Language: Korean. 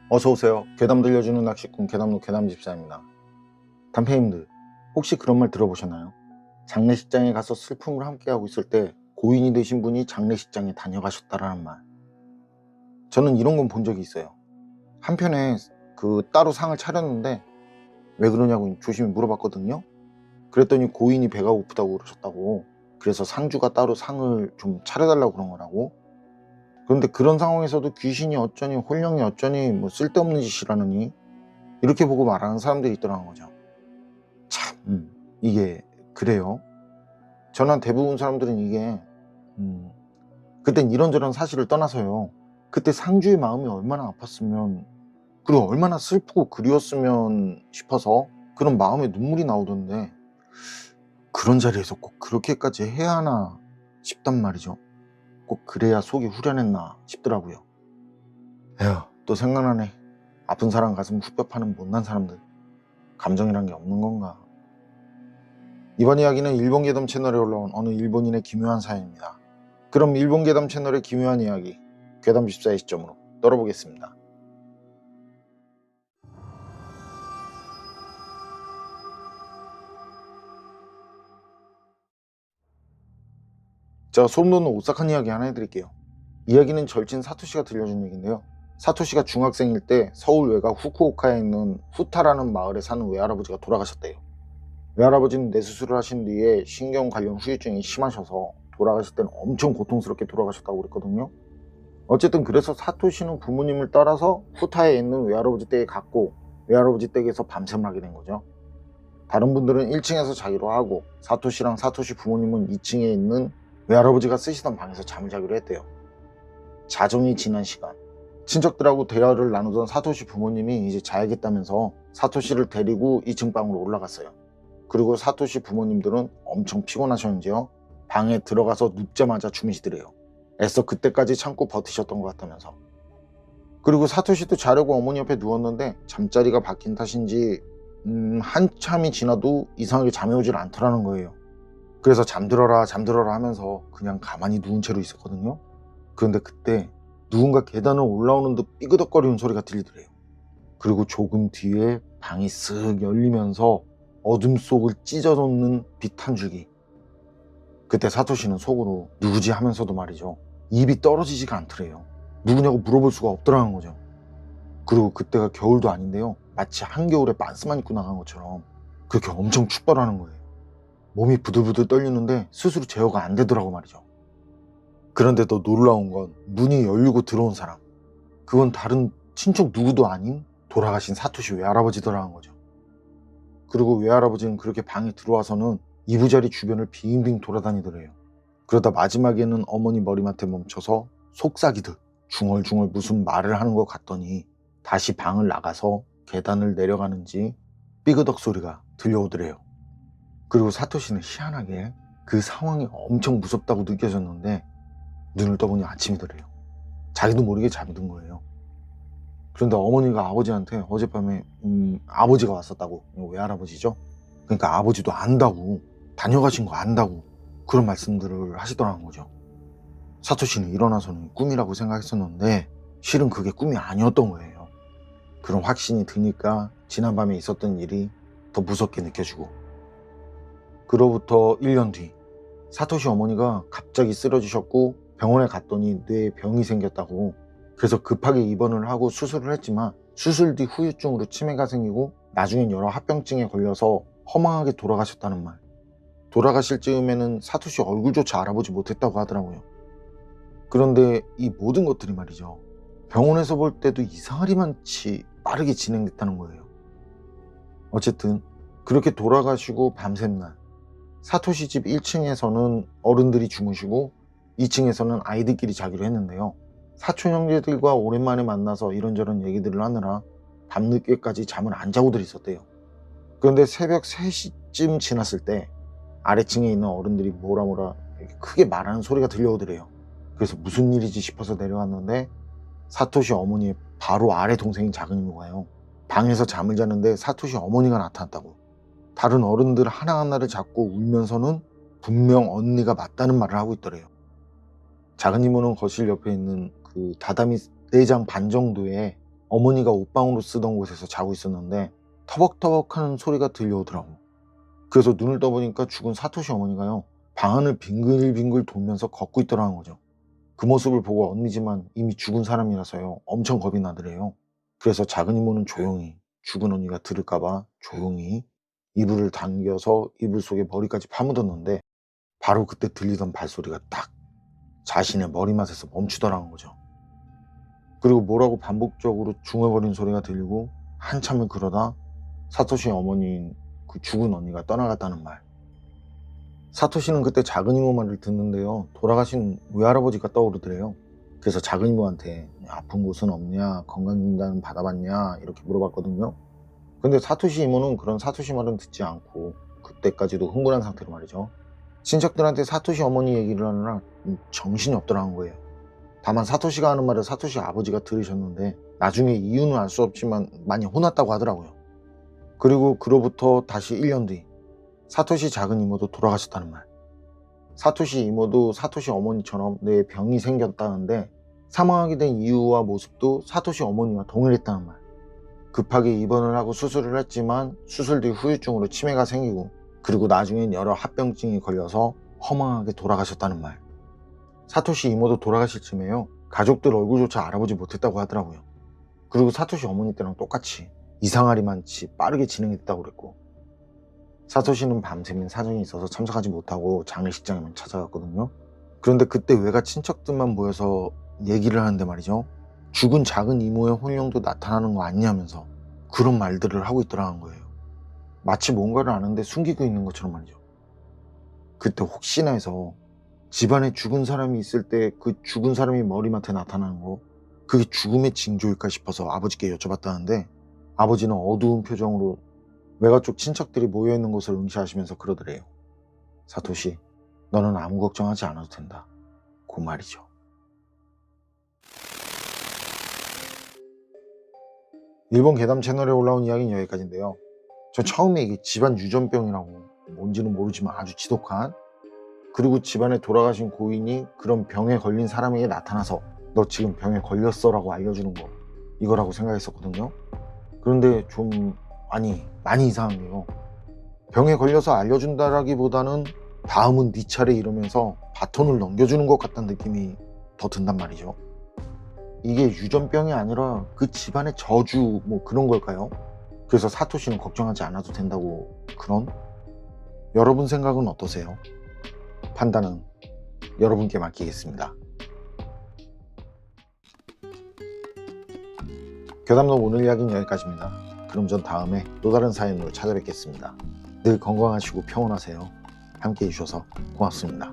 어서오세요. 괴담 들려주는 낚시꾼 괴담로 괴담집사입니다. 단페님들, 혹시 그런 말 들어보셨나요? 장례식장에 가서 슬픔을 함께하고 있을 때 고인이 되신 분이 장례식장에 다녀가셨다라는 말. 저는 이런 건 본 적이 있어요. 한편에 따로 상을 차렸는데 왜 그러냐고 조심히 물어봤거든요. 그랬더니 고인이 배가 고프다고 그러셨다고. 그래서 상주가 따로 상을 좀 차려달라고 그런 거라고. 그런데 그런 상황에서도 귀신이 어쩌니 혼령이 어쩌니 뭐 쓸데없는 짓이라느니 이렇게 보고 말하는 사람들이 있더라는 거죠. 참 이게 그래요. 저는 대부분 사람들은 이게 그땐 이런저런 사실을 떠나서요, 그때 상주의 마음이 얼마나 아팠으면, 그리고 얼마나 슬프고 그리웠으면 싶어서 그런 마음에 눈물이 나오던데, 그런 자리에서 꼭 그렇게까지 해야 하나 싶단 말이죠. 꼭 그래야 속이 후련했나 싶더라고요. 에휴, 또 생각나네. 아픈 사람 가슴 후벼 파는 못난 사람들. 감정이란 게 없는 건가. 이번 이야기는 일본 괴담 채널에 올라온 어느 일본인의 기묘한 사연입니다. 그럼 일본 괴담 채널의 기묘한 이야기, 괴담14의 시점으로 떨어보겠습니다. 제가 소름 돋는 오싹한 이야기 하나 해드릴게요. 이야기는 절친 사토시가 들려준 얘기인데요. 사토시가 중학생일 때 서울 외곽 후쿠오카에 있는 후타라는 마을에 사는 외할아버지가 돌아가셨대요. 외할아버지는 뇌수술을 하신 뒤에 신경 관련 후유증이 심하셔서 돌아가실 때는 엄청 고통스럽게 돌아가셨다고 그랬거든요. 어쨌든 그래서 사토시는 부모님을 따라서 후타에 있는 외할아버지 댁에 갔고, 외할아버지 댁에서 밤샘을 하게 된 거죠. 다른 분들은 1층에서 자기로 하고, 사토시랑 사토시 부모님은 2층에 있는 외할아버지가 쓰시던 방에서 잠을 자기로 했대요. 자정이 지난 시간, 친척들하고 대화를 나누던 사토시 부모님이 이제 자야겠다면서 사토시를 데리고 2층 방으로 올라갔어요. 그리고 사토시 부모님들은 엄청 피곤하셨는지요, 방에 들어가서 눕자마자 주무시더래요. 애써 그때까지 참고 버티셨던 것 같다면서. 그리고 사토시도 자려고 어머니 옆에 누웠는데 잠자리가 바뀐 탓인지 한참이 지나도 이상하게 잠이 오질 않더라는 거예요. 그래서 잠들어라 잠들어라 하면서 그냥 가만히 누운 채로 있었거든요. 그런데 그때 누군가 계단을 올라오는 듯 삐그덕거리는 소리가 들리더래요. 그리고 조금 뒤에 방이 쓱 열리면서 어둠 속을 찢어놓는 빛 한 줄기. 그때 사토시는 속으로 누구지 하면서도 말이죠, 입이 떨어지지가 않더래요. 누구냐고 물어볼 수가 없더라는 거죠. 그리고 그때가 겨울도 아닌데요, 마치 한겨울에 빤스만 입고 나간 것처럼 그렇게 엄청 춥더라는 거예요. 몸이 부들부들 떨리는데 스스로 제어가 안 되더라고 말이죠. 그런데 더 놀라운 건 문이 열리고 들어온 사람, 그건 다른 친척 누구도 아닌 돌아가신 사토시 외할아버지더라는 거죠. 그리고 외할아버지는 그렇게 방에 들어와서는 이부자리 주변을 빙빙 돌아다니더래요. 그러다 마지막에는 어머니 머리맡에 멈춰서 속삭이듯 중얼중얼 무슨 말을 하는 것 같더니 다시 방을 나가서 계단을 내려가는지 삐그덕 소리가 들려오더래요. 그리고 사토시는 희한하게 그 상황이 엄청 무섭다고 느껴졌는데 눈을 떠보니 아침이더래요. 자기도 모르게 잠든 거예요. 그런데 어머니가 아버지한테 어젯밤에 아버지가 왔었다고, 외할아버지죠. 그러니까 아버지도 안다고, 다녀가신 거 안다고 그런 말씀들을 하시더라는 거죠. 사토시는 일어나서는 꿈이라고 생각했었는데 실은 그게 꿈이 아니었던 거예요. 그런 확신이 드니까 지난밤에 있었던 일이 더 무섭게 느껴지고, 그로부터 1년 뒤 사토시 어머니가 갑자기 쓰러지셨고 병원에 갔더니 뇌에 병이 생겼다고. 그래서 급하게 입원을 하고 수술을 했지만 수술 뒤 후유증으로 치매가 생기고 나중엔 여러 합병증에 걸려서 허망하게 돌아가셨다는 말. 돌아가실 즈음에는 사토시 얼굴조차 알아보지 못했다고 하더라고요. 그런데 이 모든 것들이 말이죠, 병원에서 볼 때도 이상하리만치 빠르게 진행됐다는 거예요. 어쨌든 그렇게 돌아가시고 밤샘 날, 사토시 집 1층에서는 어른들이 주무시고 2층에서는 아이들끼리 자기로 했는데요. 사촌 형제들과 오랜만에 만나서 이런저런 얘기들을 하느라 밤늦게까지 잠을 안 자고들 있었대요. 그런데 새벽 3시쯤 지났을 때 아래층에 있는 어른들이 뭐라 이렇게 크게 말하는 소리가 들려오더래요. 그래서 무슨 일이지 싶어서 내려왔는데 사토시 어머니의 바로 아래 동생인 작은 이모가요, 방에서 잠을 자는데 사토시 어머니가 나타났다고. 다른 어른들 하나하나를 잡고 울면서는 분명 언니가 맞다는 말을 하고 있더래요. 작은 이모는 거실 옆에 있는 그 다다미 4장 반 정도의 어머니가 옷방으로 쓰던 곳에서 자고 있었는데 터벅터벅 하는 소리가 들려오더라고. 그래서 눈을 떠보니까 죽은 사토시 어머니가요, 방 안을 빙글빙글 돌면서 걷고 있더라는 거죠. 그 모습을 보고 언니지만 이미 죽은 사람이라서요, 엄청 겁이 나더래요. 그래서 작은 이모는 조용히, 죽은 언니가 들을까봐 조용히 이불을 당겨서 이불 속에 머리까지 파묻었는데, 바로 그때 들리던 발소리가 딱 자신의 머리맡에서 멈추더라는 거죠. 그리고 뭐라고 반복적으로 중얼거리는 소리가 들리고, 한참을 그러다 사토시 어머니인 그 죽은 언니가 떠나갔다는 말. 사토시는 그때 작은 이모 말을 듣는데요, 돌아가신 외할아버지가 떠오르더래요. 그래서 작은 이모한테 아픈 곳은 없냐, 건강진단 받아봤냐 이렇게 물어봤거든요. 근데 사토시 이모는 그런 사토시 말은 듣지 않고 그때까지도 흥분한 상태로 말이죠, 친척들한테 사토시 어머니 얘기를 하느라 정신이 없더라는 거예요. 다만 사토시가 하는 말을 사토시 아버지가 들으셨는데 나중에 이유는 알 수 없지만 많이 혼났다고 하더라고요. 그리고 그로부터 다시 1년 뒤 사토시 작은 이모도 돌아가셨다는 말. 사토시 이모도 사토시 어머니처럼 뇌에 병이 생겼다는데 사망하게 된 이유와 모습도 사토시 어머니와 동일했다는 말. 급하게 입원을 하고 수술을 했지만 수술 뒤 후유증으로 치매가 생기고, 그리고 나중엔 여러 합병증이 걸려서 허망하게 돌아가셨다는 말. 사토시 이모도 돌아가실 쯤에요, 가족들 얼굴조차 알아보지 못했다고 하더라고요. 그리고 사토시 어머니 때랑 똑같이 이상할이 많지 빠르게 진행했다고 그랬고, 사토시는 밤새면 사정이 있어서 참석하지 못하고 장례식장에만 찾아갔거든요. 그런데 그때 외가 친척들만 모여서 얘기를 하는데 말이죠, 죽은 작은 이모의 혼령도 나타나는 거 아니냐면서 그런 말들을 하고 있더라는 거예요. 마치 뭔가를 아는데 숨기고 있는 것처럼 말이죠. 그때 혹시나 해서 집안에 죽은 사람이 있을 때 그 죽은 사람이 머리맡에 나타나는 거, 그게 죽음의 징조일까 싶어서 아버지께 여쭤봤다는데, 아버지는 어두운 표정으로 외가 쪽 친척들이 모여있는 곳을 응시하시면서 그러더래요. 사토시, 너는 아무 걱정하지 않아도 된다. 그 말이죠. 일본 괴담 채널에 올라온 이야기는 여기까지인데요. 저 처음에 이게 집안 유전병이라고, 뭔지는 모르지만 아주 지독한, 그리고 집안에 돌아가신 고인이 그런 병에 걸린 사람에게 나타나서 너 지금 병에 걸렸어 라고 알려주는 거, 이거라고 생각했었거든요. 그런데 좀 많이 이상한 게요, 병에 걸려서 알려준다라기보다는 다음은 네 차례 이러면서 바톤을 넘겨주는 것 같다는 느낌이 더 든단 말이죠. 이게 유전병이 아니라 그 집안의 저주 뭐 그런 걸까요? 그래서 사토시는 걱정하지 않아도 된다고 그런? 여러분 생각은 어떠세요? 판단은 여러분께 맡기겠습니다. 괴담록 오늘 이야기는 여기까지입니다. 그럼 전 다음에 또 다른 사연으로 찾아뵙겠습니다. 늘 건강하시고 평온하세요. 함께 해주셔서 고맙습니다.